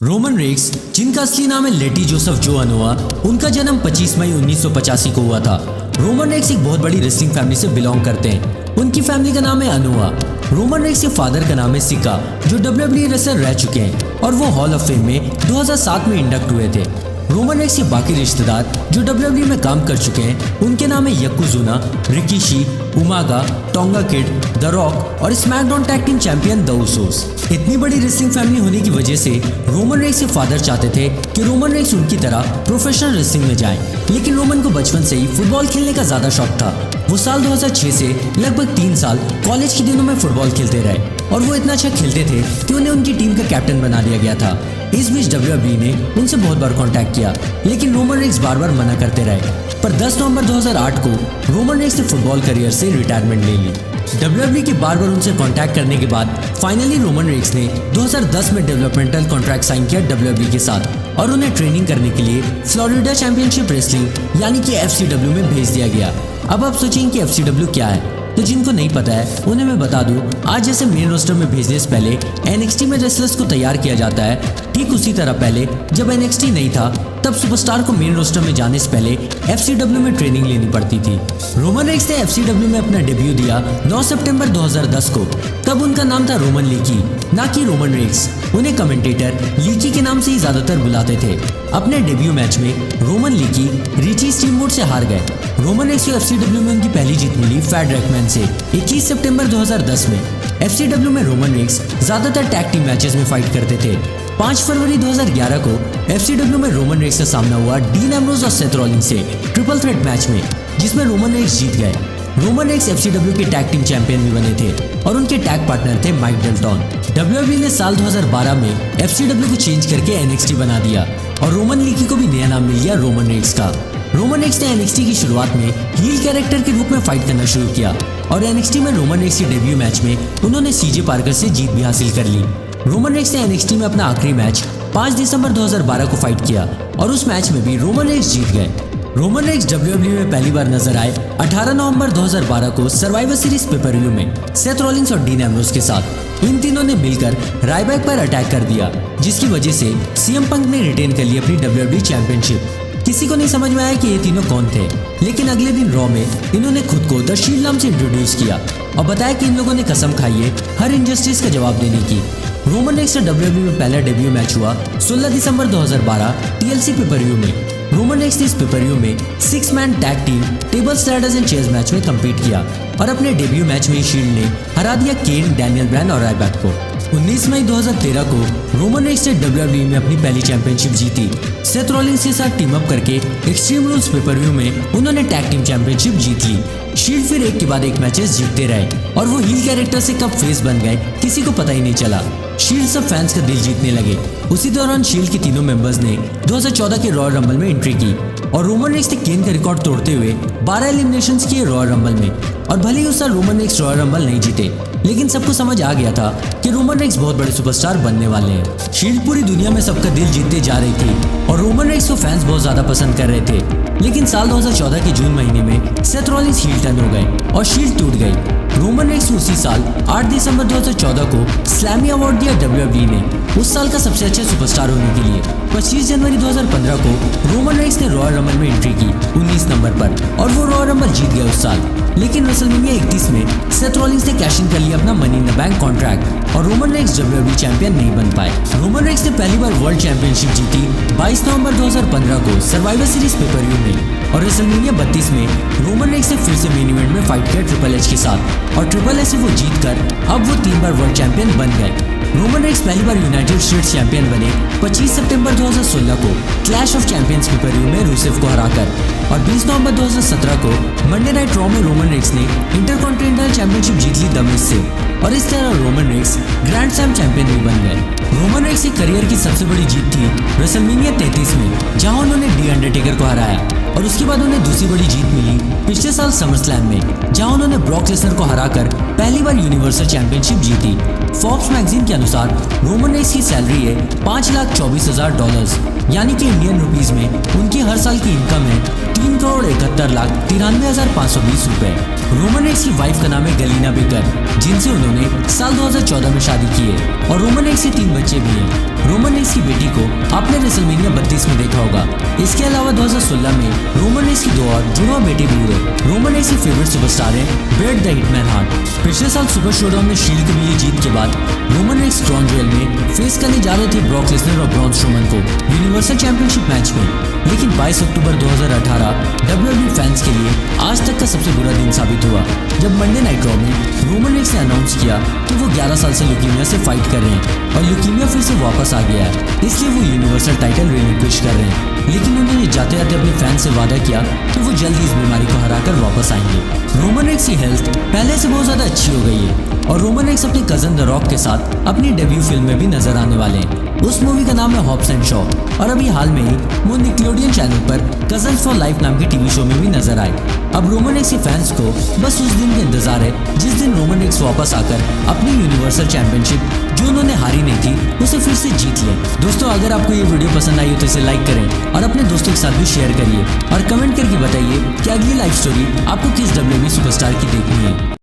Roman racks, जिनका असली नाम है लेटी जोसेफ जोआनोआ, उनका जन्म 25 मई 1985 को हुआ था। रोमन रेक्स एक बहुत बड़ी रेसलिंग फैमिली से बिलोंग करते हैं। उनकी फैमिली का नाम है अनोआ। रोमन रेक्स के फादर का नाम है सिका, जो WWE रेसलर रह चुके हैं और वो हॉल ऑफ फेम में 2007 में इंडक्ट हुए थे। रोमन रेक्स के बाकी रिश्तेदार जो WWE में काम कर चुके हैं, उनके नाम है Yokozuna, Rikishi, Umaga, Tonga Kid, the Rock और SmackDown tag team champion the Usos. इतनी बड़ी रेसलिंग फैमिली होने की वजह से रोमन रेक्स के फादर चाहते थे कि रोमन रेक्स उनकी तरह प्रोफेशनल रेसलिंग में जाएं, लेकिन रोमन को बचपन से ही फुटबॉल खेलने का ज्यादा शौक था। वो साल 2006 से लगभग 3 साल कॉलेज के दिनों में फुटबॉल खेलते रहे और वो इतना अच्छा खेलते थे कि उन्हें उनकी टीम का कैप्टन बना दिया गया था। इस बीच WWE ने उनसे बहुत बार कांटेक्ट किया, लेकिन रोमन रेक्स बार बार मना करते रहे। पर 10 नवंबर 2008 को रोमन रेक्स ने फुटबॉल करियर से रिटायरमेंट ले ली। WWE के बार बार उनसे कांटेक्ट करने के बाद फाइनली रोमन रेक्स ने 2010 में डेवलपमेंटल कॉन्ट्रैक्ट साइन किया WWE के साथ और उन्हें ट्रेनिंग करने के लिए फ्लोरिडा चैंपियनशिप रेसलिंग यानी कि FCW में भेज दिया गया। अब आप सोचेंगे कि FCW क्या है, तो जिनको नहीं पता है उन्हें मैं बता दूं, आज जैसे मेन रोस्टर में भेजने से पहले NXT में रेसलर्स को तैयार किया जाता है, ठीक उसी तरह पहले जब NXT नहीं था तब सुपरस्टार को मेन रोस्टर में जाने से पहले FCW में ट्रेनिंग लेनी पड़ती थी। रोमन रेक्स ने FCW में अपना डेब्यू दिया 9 सितंबर 2010 को। तब उनका नाम था रोमन लीकी, ना कि रोमन रेक्स। उन्हें कमेंटेटर लीकी के नाम से ही ज्यादातर बुलाते थे। अपने डेब्यू मैच में रोमन लीकी रिची स्टीमवुड से हार गए। रोमन रेक्स को FCW में उनकी पहली जीत मिली फैड रैकमैन से 21 सितंबर 2010 में। FCW में रोमन रेक्स ज्यादातर टैग टीम मैचेस में फाइट करते थे। 5 फरवरी 2011 को FCW में रोमन रेक्स का सामना हुआ डीन एम्ब्रोज और सेथ रॉलिंस से ट्रिपल थ्रेट मैच में, जिसमें रोमन रेक्स जीत गए। रोमन रेक्स FCW के टैग टीम चैंपियन भी बने थे और उनके टैग पार्टनर थे माइक डेल्टन। WWE ने साल 2012 में FCW को चेंज करके NXT बना दिया और रोमन लीकी को भी नया नाम मिल गया रोमन रेक्स का। रोमन रेक्स ने NXT की शुरुआत में हील कैरेक्टर के रूप में फाइट करना शुरू किया और NXT में रोमन रेक्स के डेब्यू मैच में उन्होंने CJ पार्कर से जीत भी हासिल कर ली। रोमन रेक्स ने NXT में अपना आखिरी मैच 5 दिसंबर 2012 को फाइट किया और उस मैच में भी रोमन रेक्स जीत गए। रोमन रेक्स WWE में पहली बार नजर आए 18 नवंबर 2012 को सर्वाइवर सीरीज पेपर-व्यू में सेथ रॉलिंस और डीन एम्ब्रोज के साथ। इन तीनों ने मिलकर रायबैक पर अटैक कर दिया, जिसकी वजह से CM पंक ने रिटेन कर ली अपनी WWE चैंपियनशिप। किसी को नहीं समझ में आया कि ये तीनों कौन थे, लेकिन अगले दिन रॉ में इन्होंने खुद को द शील्ड नाम से इंट्रोड्यूस किया और बताया कि इन लोगों ने कसम खाई है हर इनजस्टिस का जवाब देने की। रोमन रेक्स का WWE में पहला डेब्यू मैच हुआ 16 दिसंबर 2012 TLC पेपर-व्यू में। रोमन रेक्स ने इस पेपर-व्यू में 6 man tag team table sliders and chairs match में कम्पीट किया और अपने डेब्यू मैच में शील्ड ने हरा दिया केन, डैनियल ब्रायन और रायबैक को। 19 मई 2013 को रोमन रेक्स ने WWE में अपनी पहली चैंपियनशिप जीती। सेथ रॉलिंस के साथ टीम अप करके एक्सट्रीम रूल्स पेपर-व्यू में उन्होंने टैग टीम चैंपियनशिप जीत ली। शील्ड फिर एक के बाद एक मैचेस जीतते रहे और वो हील कैरेक्टर से कब फेस बन गए किसी को पता ही नहीं चला। शील्ड सब फैंस का दिल जीतने लगे। उसी दौरान शील्ड के तीनों मेंबर्स ने 2014 के रॉयल रंबल में एंट्री की और रोमन रेक्स ने केन का रिकॉर्ड तोड़ते हुए 12 एलिमिनेशंस किए रॉयल रंबल में। और भले ही उस साल रोमन रेक्स रॉयल रंबल नहीं जीते, लेकिन सबको समझ आ गया था कि रोमन रेक्स बहुत बड़े सुपरस्टार बनने वाले हैं। शील्ड पूरी दुनिया में सबका दिल जीतते जा रही थी और रोमन रेक्स को फैंस बहुत ज्यादा पसंद कर रहे थे। लेकिन साल 2014 के जून महीने में सेथ रॉलिंस हील टर्न हो गए और शील्ड टूट गई। रोमन रेक्स उसी साल 8 दिसंबर 2014 को स्लैमी अवार्ड दिया WWE ने उस साल का सबसे अच्छे सुपरस्टार होने के लिए। 25 जनवरी 2015 को रोमन रेक्स ने रॉयल रंबल में एंट्री की 19 नंबर पर और वो रॉयल रंबल जीत गया उस साल। लेकिन रेसलमेनिया 31 में सेथ रॉलिंस ने कैश इन कर लिया अपना money in the bank contract और रोमन रेक्स WWE चैंपियन नहीं बन पाए। रोमन रेक्स ने पहली बार वर्ल्ड चैंपियनशिप जीती 22 नवंबर 2015 को सर्वाइवर सीरीज पेपर-व्यू में और रेसलमेनिया 32 में रोमन रेक्स ने फिर से मेन इवेंट में फाइट किया ट्रिपल एच के साथ और ट्रिपल एच से वो जीत कर अब वो 3 बार वर्ल्ड चैंपियन बन गए। रोमन रेक्स पहली बार यूनाइटेड स्टेट्स चैंपियन बने 25 सितंबर 2016 को क्लैश ऑफ चैंपियंस पेपर-व्यू में रूसेफ को हराकर और 20 नवंबर 2017 को मंडे नाइट रॉ में रोमन रेक्स ने इंटरकॉन्टिनेंटल चैंपियनशिप जीत ली द मिज से और इस तरह Roman Reigns grand slam champion भी बन गए। रोमन रेक्स की करियर की सबसे बड़ी जीत थी रेसलमेनिया 33 में, जहां उन्होंने डी अंडरटेकर को हराया और उसके बाद उन्हें दूसरी बड़ी जीत मिली पिछले साल समरस्लैम में, जहां उन्होंने ब्रॉक लेसनर को हराकर पहली बार यूनिवर्सल चैंपियनशिप जीती। फोर्ब्स मैगजीन के अनुसार रोमन रेक्स की सैलरी है $5,24,000। यानी कि इंडियन रुपीस में उनकी हर साल की इनकम है 3,71,93,520 रुपए। रोमन रेक्स की वाइफ का नाम है गलीना बेकर, जिनसे उन्होंने साल 2014 में शादी की है और रोमन रेक्स के 3 बच्चे भी हैं। रोमन रेक्स की बेटी को आपने रेसलमेनिया 32 में देखा होगा। इसके अलावा 2016 में रोमन रेक्स की 2 और जुड़वा बेटी भी हुए। रोमन रेक्स की फेवरेट सुपरस्टार है ब्रेट द हिटमैन हार्ट। पिछले साल सुपर शोडाउन में शील्ड की मिली जीत के बाद रोमन रेक्स क्रॉन ज्वेल में फेस करने जा रहे थे ब्रॉक लेसनर और ब्रॉन स्ट्रोमन को यूनिवर्सल चैंपियनशिप मैच में, लेकिन 22 अक्टूबर 2018 WWE फैंस के लिए आज तक का सबसे बुरा दिन साबित हुआ, जब मंडे नाइट रॉ में रोमन रेक्स ने अनाउंस किया कि वो 11 साल से ल्यूकीमिया से फाइट कर रहे हैं और ल्यूकीमिया फिर से वापस आ गया है, इसलिए वो यूनिवर्सल टाइटल रिलिंक्विश कर रहे हैं। लेकिन उन्होंने जाते जाते अपने फैंस से वादा किया कि वो जल्दी इस बीमारी को हराकर वापस आएंगे। रोमन रेक्स की हेल्थ पहले से बहुत ज्यादा अच्छी हो गई है और रोमन रेक्स अपने कजन द रॉक के साथ अपनी डेब्यू फिल्म में भी नजर आने वाले हैं। उस मूवी का नाम है हॉब्स एंड शॉ और अभी हाल में ही वो निकलोडियन चैनल पर कजन्स फॉर लाइफ नाम के टीवी शो में भी नजर आए। अब रोमन रेक्स के फैंस को बस उस दिन का इंतजार है जिस दिन रोमन रेक्स वापस आकर अपनी यूनिवर्सल चैंपियनशिप जो उन्होंने हारी नहीं थी उसे फिर से जीत ले। दोस्तों, अगर आपको ये वीडियो पसंद आई हो तो इसे लाइक करें और अपने दोस्तों के साथ भी शेयर करिए और कमेंट करके बताइए कि अगली लाइव स्टोरी आपको किस WWE सुपरस्टार की देखनी है।